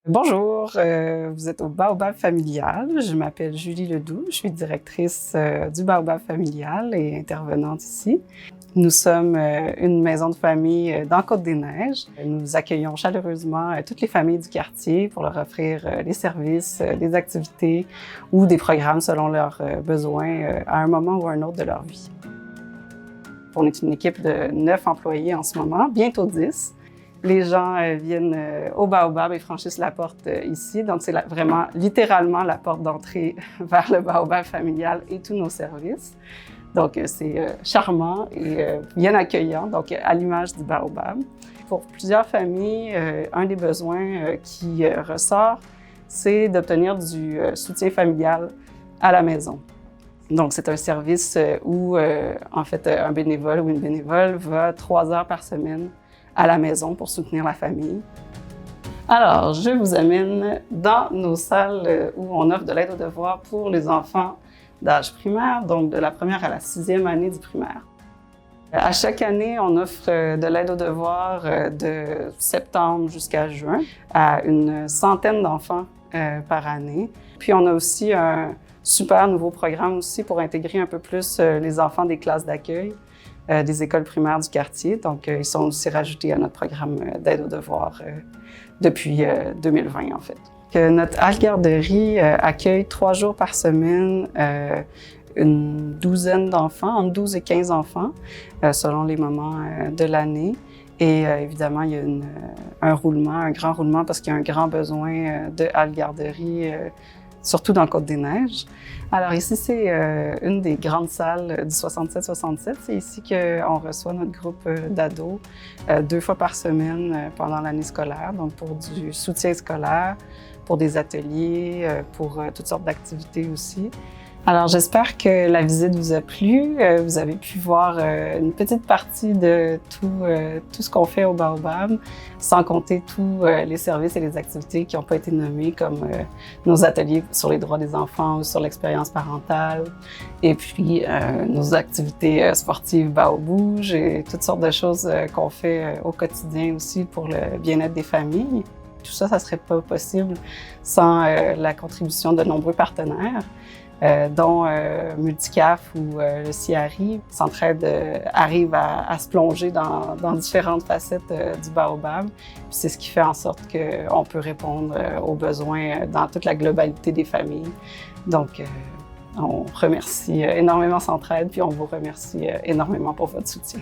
Bonjour, vous êtes au Baobab familial. Je m'appelle Julie Ledoux, je suis directrice du Baobab familial et intervenante ici. Nous sommes une maison de famille dans Côte-des-Neiges. Nous accueillons chaleureusement toutes les familles du quartier pour leur offrir les services, des activités ou des programmes selon leurs besoins à un moment ou à un autre de leur vie. On est une équipe de 9 employés en ce moment, bientôt 10. Les gens viennent au Baobab et franchissent la porte ici. Donc, c'est vraiment littéralement la porte d'entrée vers le Baobab familial et tous nos services. Donc, c'est charmant et bien accueillant, donc à l'image du Baobab. Pour plusieurs familles, un des besoins qui ressort, c'est d'obtenir du soutien familial à la maison. Donc, c'est un service où, en fait, un bénévole ou une bénévole va 3 heures par semaine à la maison pour soutenir la famille. Alors, je vous amène dans nos salles où on offre de l'aide aux devoirs pour les enfants d'âge primaire, donc de la première à la 6e année du primaire. À chaque année, on offre de l'aide aux devoirs de septembre jusqu'à juin à une centaine d'enfants par année. Puis on a aussi un super nouveau programme aussi pour intégrer un peu plus les enfants des classes d'accueil des écoles primaires du quartier. Donc, ils sont aussi rajoutés à notre programme d'aide aux devoirs depuis 2020, en fait. Notre halle-garderie accueille 3 jours par semaine une douzaine d'enfants, entre 12 et 15 enfants, selon les moments de l'année. Et évidemment, il y a un grand roulement parce qu'il y a un grand besoin de halle-garderie, surtout dans Côte-des-Neiges. Alors ici, c'est une des grandes salles du 67-67. C'est ici qu'on reçoit notre groupe d'ados 2 fois par semaine pendant l'année scolaire, donc pour du soutien scolaire, pour des ateliers, pour toutes sortes d'activités aussi. Alors, j'espère que la visite vous a plu. Vous avez pu voir une petite partie de tout ce qu'on fait au Baobab, sans compter tous les services et les activités qui n'ont pas été nommés, comme nos ateliers sur les droits des enfants ou sur l'expérience parentale, et puis nos activités sportives Baobouge et toutes sortes de choses qu'on fait au quotidien aussi pour le bien-être des familles. Tout ça, ça ne serait pas possible sans la contribution de nombreux partenaires. Dont Multicaf ou le CIARI. Centraide arrive à se plonger dans différentes facettes du Baobab. C'est ce qui fait en sorte qu'on peut répondre aux besoins dans toute la globalité des familles. Donc, on remercie énormément Centraide, puis on vous remercie énormément pour votre soutien.